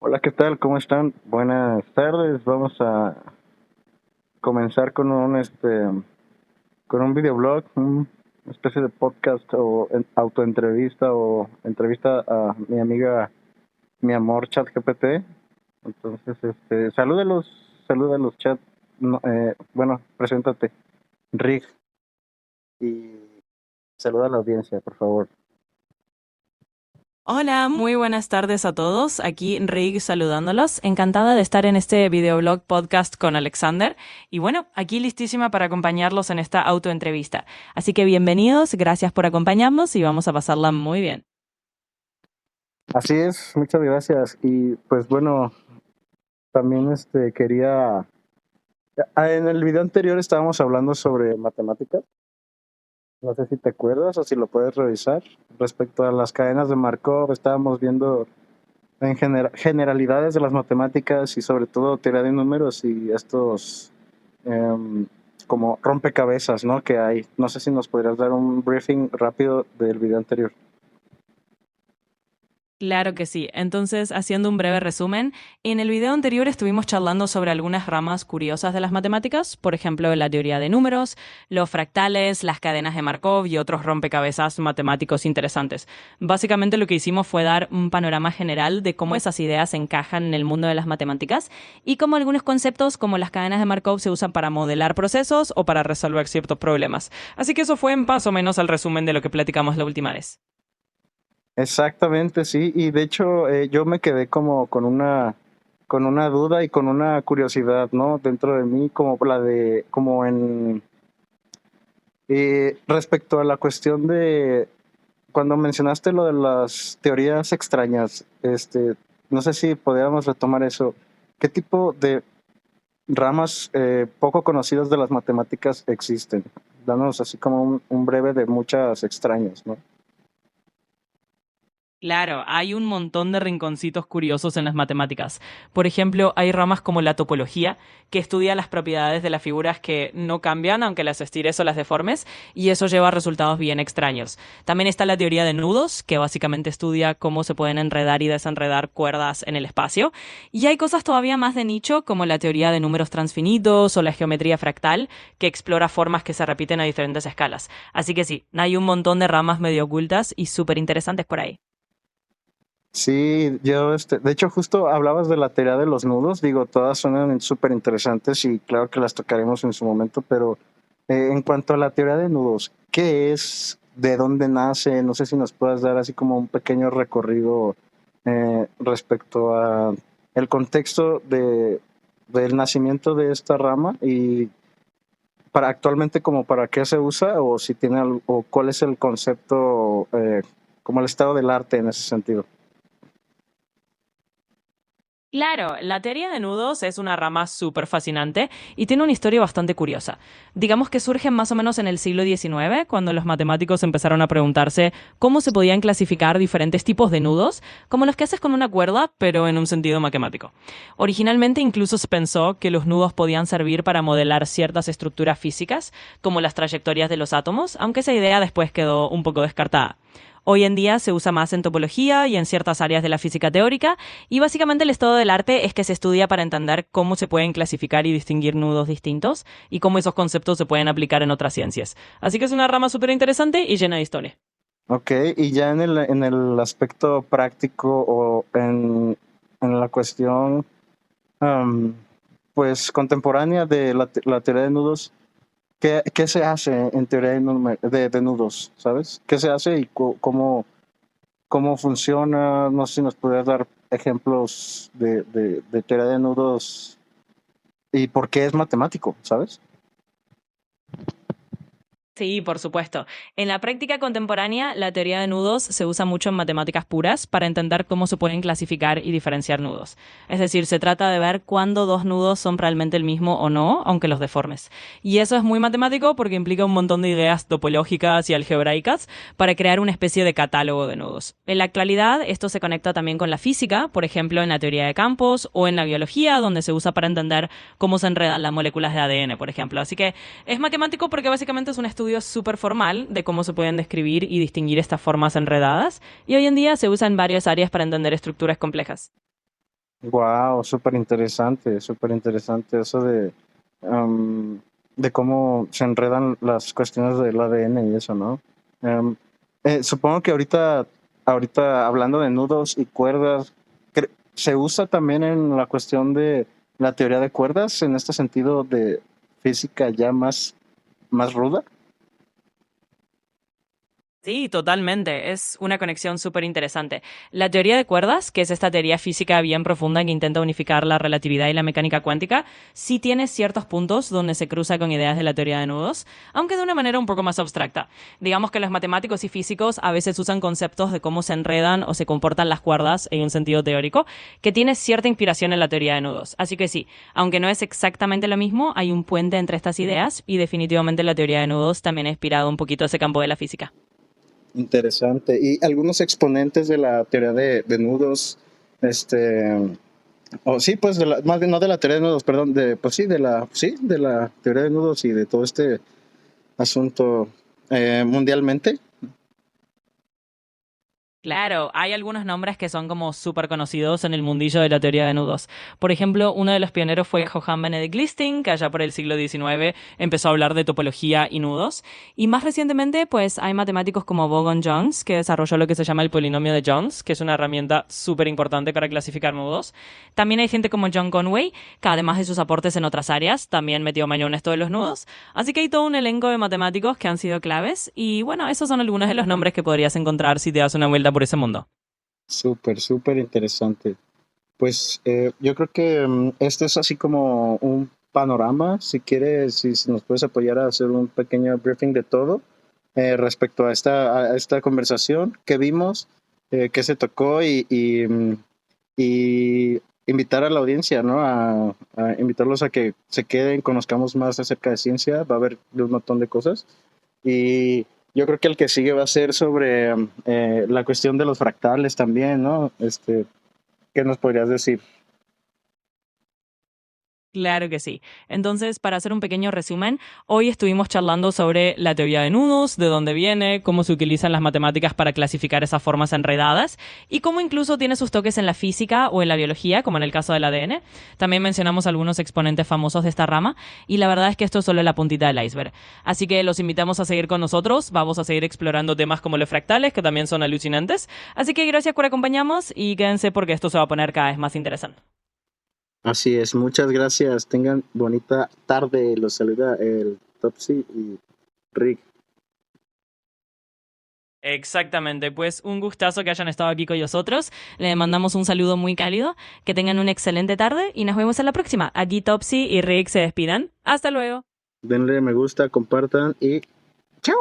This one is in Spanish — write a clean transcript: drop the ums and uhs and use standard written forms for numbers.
Hola, ¿qué tal? ¿Cómo están? Buenas tardes. Vamos a comenzar con un videoblog, una especie de podcast o autoentrevista o entrevista a mi amiga, mi amor, ChatGPT. Entonces, salúdalos, chat. No, bueno, preséntate, Rig, y saluda a la audiencia, por favor. Hola, muy buenas tardes a todos. Aquí Rig saludándolos. Encantada de estar en este videoblog podcast con Alexander. Y bueno, aquí listísima para acompañarlos en esta autoentrevista. Así que bienvenidos, gracias por acompañarnos y vamos a pasarla muy bien. Así es, muchas gracias. Y pues bueno, también quería. En el video anterior estábamos hablando sobre matemáticas. No sé si te acuerdas o si lo puedes revisar. Respecto a las cadenas de Markov, estábamos viendo en generalidades de las matemáticas y sobre todo teoría de números y estos em, como rompecabezas, ¿no? Que hay. No sé si nos podrías dar un briefing rápido del video anterior. Claro que sí. Entonces, haciendo un breve resumen, en el video anterior estuvimos charlando sobre algunas ramas curiosas de las matemáticas, por ejemplo, la teoría de números, los fractales, las cadenas de Markov y otros rompecabezas matemáticos interesantes. Básicamente lo que hicimos fue dar un panorama general de cómo esas ideas encajan en el mundo de las matemáticas y cómo algunos conceptos como las cadenas de Markov se usan para modelar procesos o para resolver ciertos problemas. Así que eso fue en más o menos el resumen de lo que platicamos la última vez. Exactamente, sí. Y de hecho, yo me quedé como con una duda y con una curiosidad, ¿no? Dentro de mí, como la de, como en respecto a la cuestión de cuando mencionaste lo de las teorías extrañas, no sé si podríamos retomar eso. ¿Qué tipo de ramas poco conocidas de las matemáticas existen? Danos así como un breve de muchas extrañas, ¿no? Claro, hay un montón de rinconcitos curiosos en las matemáticas. Por ejemplo, hay ramas como la topología, que estudia las propiedades de las figuras que no cambian aunque las estires o las deformes, y eso lleva a resultados bien extraños. También está la teoría de nudos, que básicamente estudia cómo se pueden enredar y desenredar cuerdas en el espacio. Y hay cosas todavía más de nicho, como la teoría de números transfinitos o la geometría fractal, que explora formas que se repiten a diferentes escalas. Así que sí, hay un montón de ramas medio ocultas y súper interesantes por ahí. Sí, yo, de hecho, justo hablabas de la teoría de los nudos, digo, todas suenan súper interesantes y claro que las tocaremos en su momento, pero en cuanto a la teoría de nudos, ¿qué es? ¿De dónde nace? No sé si nos puedas dar así como un pequeño recorrido respecto a el contexto del nacimiento de esta rama y para actualmente como para qué se usa o si tiene o cuál es el concepto como el estado del arte en ese sentido. Claro, la teoría de nudos es una rama súper fascinante y tiene una historia bastante curiosa. Digamos que surge más o menos en el siglo XIX, cuando los matemáticos empezaron a preguntarse cómo se podían clasificar diferentes tipos de nudos, como los que haces con una cuerda, pero en un sentido matemático. Originalmente incluso se pensó que los nudos podían servir para modelar ciertas estructuras físicas, como las trayectorias de los átomos, aunque esa idea después quedó un poco descartada. Hoy en día se usa más en topología y en ciertas áreas de la física teórica, y básicamente el estado del arte es que se estudia para entender cómo se pueden clasificar y distinguir nudos distintos y cómo esos conceptos se pueden aplicar en otras ciencias. Así que es una rama súper interesante y llena de historia. Ok, y ya en el aspecto práctico o en la cuestión am, pues contemporánea de la teoría de nudos, ¿qué se hace en teoría de nudos? ¿Sabes? ¿Qué se hace y cómo funciona? No sé si nos podrías dar ejemplos de teoría de nudos y por qué es matemático, ¿sabes? Sí, por supuesto. En la práctica contemporánea, la teoría de nudos se usa mucho en matemáticas puras para entender cómo se pueden clasificar y diferenciar nudos. Es decir, se trata de ver cuándo dos nudos son realmente el mismo o no, aunque los deformes. Y eso es muy matemático porque implica un montón de ideas topológicas y algebraicas para crear una especie de catálogo de nudos. En la actualidad, esto se conecta también con la física, por ejemplo, en la teoría de campos o en la biología, donde se usa para entender cómo se enredan las moléculas de ADN, por ejemplo. Así que es matemático porque básicamente es un estudio súper formal de cómo se pueden describir y distinguir estas formas enredadas, y hoy en día se usa en varias áreas para entender estructuras complejas. Wow, súper interesante eso am, de cómo se enredan las cuestiones del ADN y eso, ¿no? Am, supongo que ahorita hablando de nudos y cuerdas, se usa también en la cuestión de la teoría de cuerdas, en este sentido de física ya más ruda. Sí, totalmente. Es una conexión súper interesante. La teoría de cuerdas, que es esta teoría física bien profunda que intenta unificar la relatividad y la mecánica cuántica, sí tiene ciertos puntos donde se cruza con ideas de la teoría de nudos, aunque de una manera un poco más abstracta. Digamos que los matemáticos y físicos a veces usan conceptos de cómo se enredan o se comportan las cuerdas en un sentido teórico, que tiene cierta inspiración en la teoría de nudos. Así que sí, aunque no es exactamente lo mismo, hay un puente entre estas ideas y definitivamente la teoría de nudos también ha inspirado un poquito ese campo de la física. Interesante. Y algunos exponentes de la teoría de nudos, este, o sí, pues más bien no de la teoría de nudos, perdón, pues sí, de la teoría de nudos y de todo este asunto mundialmente. Claro, hay algunos nombres que son como súper conocidos en el mundillo de la teoría de nudos. Por ejemplo, uno de los pioneros fue Johann Benedict Listing, que allá por el siglo XIX empezó a hablar de topología y nudos. Y más recientemente, pues hay matemáticos como Vaughan Jones, que desarrolló lo que se llama el polinomio de Jones, que es una herramienta súper importante para clasificar nudos. También hay gente como John Conway, que además de sus aportes en otras áreas, también metió maña en esto de los nudos. Así que hay todo un elenco de matemáticos que han sido claves. Y bueno, esos son algunos de los nombres que podrías encontrar si te das una vuelta por ese mundo. Súper interesante. Pues yo creo que este es así como un panorama. Si quieres, si nos puedes apoyar a hacer un pequeño briefing de todo respecto a esta conversación que vimos, que se tocó y invitar a la audiencia, ¿no? A invitarlos a que se queden, conozcamos más acerca de ciencia. Va a haber un montón de cosas. Y yo creo que el que sigue va a ser sobre la cuestión de los fractales también, ¿no? ¿Qué nos podrías decir? Claro que sí. Entonces, para hacer un pequeño resumen, hoy estuvimos charlando sobre la teoría de nudos, de dónde viene, cómo se utilizan las matemáticas para clasificar esas formas enredadas y cómo incluso tiene sus toques en la física o en la biología, como en el caso del ADN. También mencionamos algunos exponentes famosos de esta rama y la verdad es que esto es solo la puntita del iceberg. Así que los invitamos a seguir con nosotros, vamos a seguir explorando temas como los fractales, que también son alucinantes. Así que gracias por acompañarnos y quédense porque esto se va a poner cada vez más interesante. Así es, muchas gracias. Tengan bonita tarde. Los saluda el Topsy y Rick. Exactamente, pues un gustazo que hayan estado aquí con nosotros. Le mandamos un saludo muy cálido, que tengan una excelente tarde y nos vemos en la próxima. Aquí Topsy y Rick se despidan. Hasta luego. Denle me gusta, compartan y ¡chao!